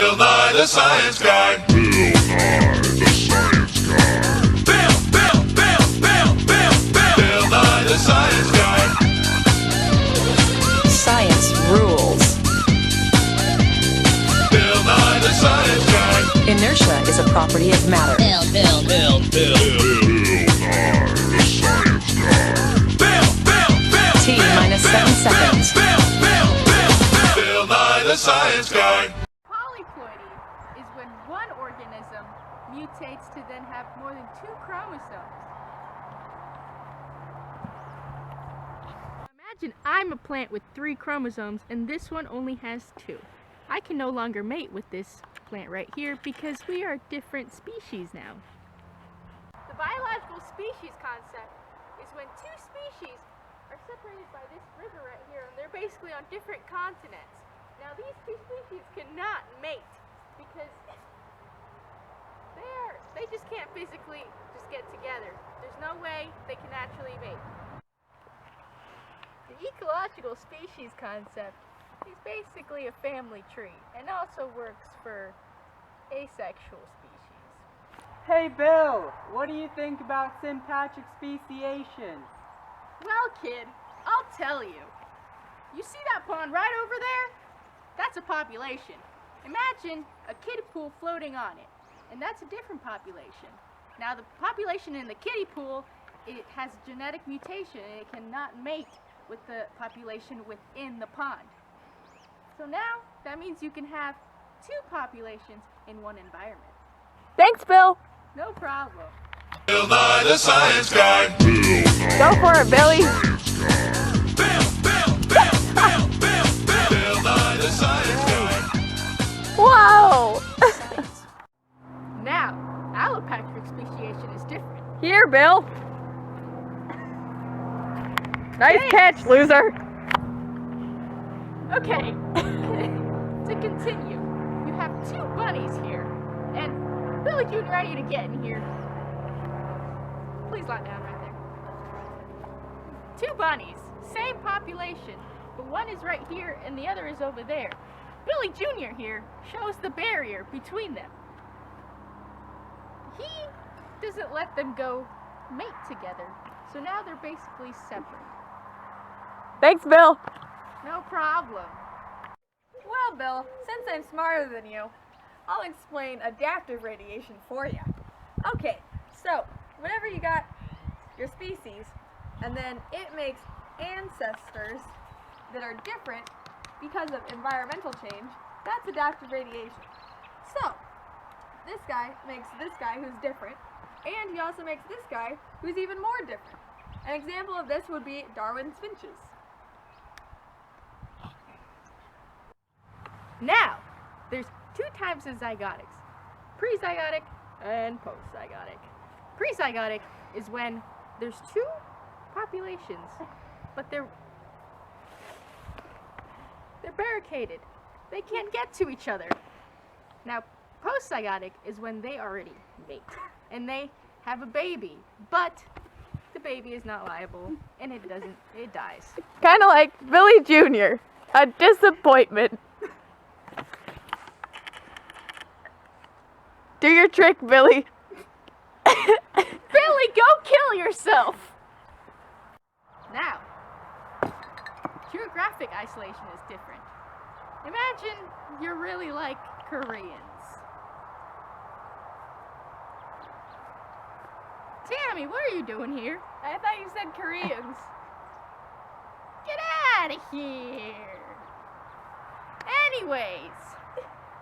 Bill Nye the Science Guy. Bill Nye the Science Guy. Bill Nye the Science Guy. Science rules. Bill Nye the Science Guy. Inertia is a property of matter. Bill Nye the Science Guy. T minus 7 seconds. Bill Nye the Science Guy. Polyploidy is when one organism mutates to then have more than 2 chromosomes. Imagine I'm a plant with 3 chromosomes and this one only has 2. I can no longer mate with this plant right here because we are different species now. The biological species concept is when 2 species are separated by this river right here and they're basically on different continents. Now these 2 species cannot mate because they just can't physically just get together. There's no way they can actually mate. The ecological species concept is basically a family tree and also works for asexual species. Hey Bill, what do you think about sympatric speciation? Well, kid, I'll tell you. You see that pond right over there? That's a population. Imagine a kiddie pool floating on it, and that's a different population. Now, the population in the kiddie pool, it has genetic mutation, and it cannot mate with the population within the pond. So now, that means you can have 2 populations in one environment. Thanks, Bill. No problem. Bill Nye the Science Guy. Go for it, Billy. Bill Nye the Science Guy. Whoa! Now, allopatric speciation is different. Here, Bill. Nice catch, loser. Okay, to continue, you have 2 bunnies here, and Billy Jr., I need to get in here. Please lie down right there. 2 bunnies, same population, but one is right here and the other is over there. Billy Jr. here shows the barrier between them. He doesn't let them go mate together, so now they're basically separate. Thanks, Bill. No problem. Well, Bill, since I'm smarter than you, I'll explain adaptive radiation for you. Okay, so whenever you got your species, and then it makes ancestors that are different because of environmental change, that's adaptive radiation. So, this guy makes this guy who's different, and he also makes this guy who's even more different. An example of this would be Darwin's finches. Now, there's 2 types of zygotics, prezygotic and postzygotic. Prezygotic is when there's 2 populations, but they're barricaded. They can't get to each other. Now, postzygotic is when they already mate, and they have a baby, but the baby is not liable, and it dies. Kind of like Billy Jr. A disappointment. Do your trick, Billy. Billy, go kill yourself! Now, geographic isolation is different. Imagine you're really like Koreans. Tammy, what are you doing here? I thought you said Koreans. Get out of here! Anyways,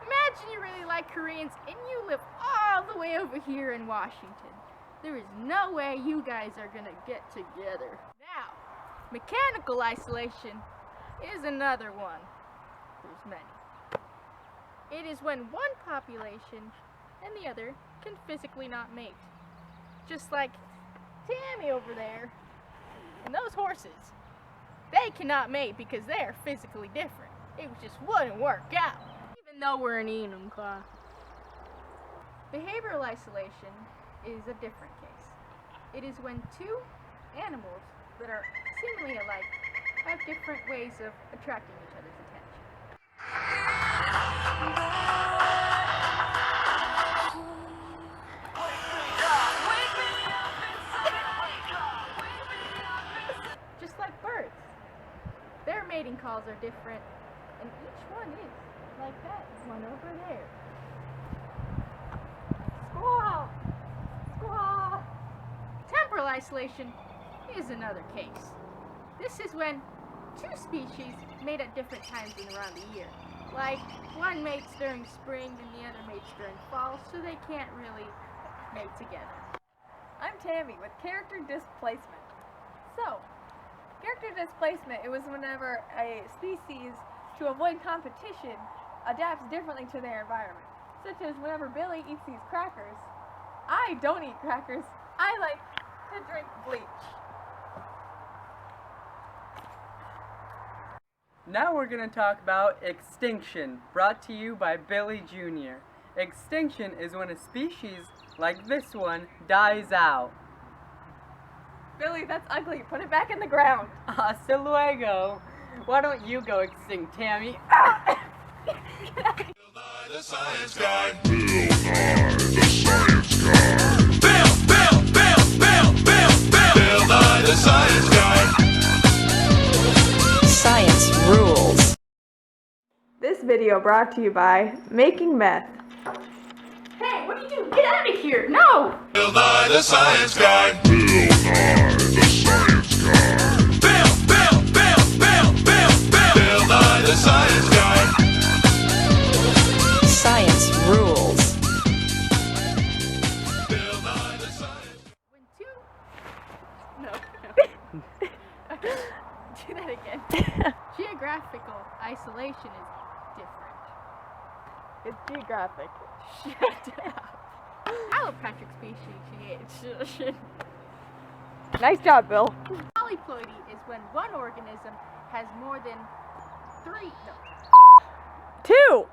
imagine you really like Koreans and you live all the way over here in Washington. There is no way you guys are gonna get together. Now, mechanical isolation is another one. There's many. It is when one population and the other can physically not mate. Just like Tammy over there and those horses. They cannot mate because they are physically different. It just wouldn't work out, even though we're in Enum class. Behavioral isolation is a different case. It is when 2 animals that are seemingly alike have different ways of attracting each other's attention. falls are different, and each one is like that one over there. Squall! Squall! Temporal isolation is another case. This is when two species mate at different times in around the year. Like, one mates during spring and the other mates during fall, so they can't really mate together. I'm Tammy with character displacement. So, character displacement, it was whenever a species, to avoid competition, adapts differently to their environment. Such as whenever Billy eats these crackers, I don't eat crackers. I like to drink bleach. Now we're going to talk about extinction, brought to you by Billy Jr. Extinction is when a species, like this one, dies out. Billy, that's ugly. Put it back in the ground. Hasta luego. Why don't you go extinct, Tammy? The science guy. Bill Nye, the science guy. Bill, Bill, Bill, Bill, Bill, Bill. Bill Nye, the science guy. Science rules. This video brought to you by Making Meth. Hey, what are you doing? Get out of here! No! Bill Nye, the science guy. Bill Nye, the science guy. Bill, Bill, Bill, Bill, Bill, Bill. Bill Nye, the science guy. Science rules. Bill Nye, the science. When two... No. Do that again. Geographical isolation is different. It's geographic. Shut up. Allopatric speciation. Nice job, Bill. Polyploidy is when one organism has more than three... No. 2. Two!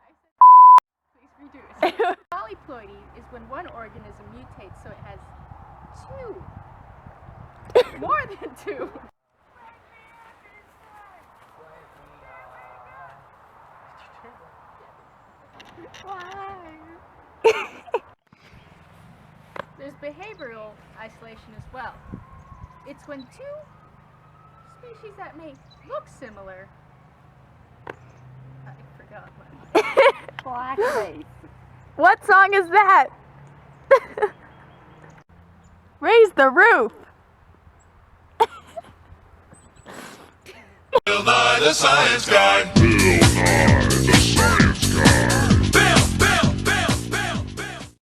I said... Please redo it. Polyploidy is when one organism mutates so it has two. More than two. Why? There's behavioral isolation as well. It's when two species that may look similar. I forgot my. Blackface. What song is that? Raise the roof. Bill Nye, the science guy. Bill Nye, the science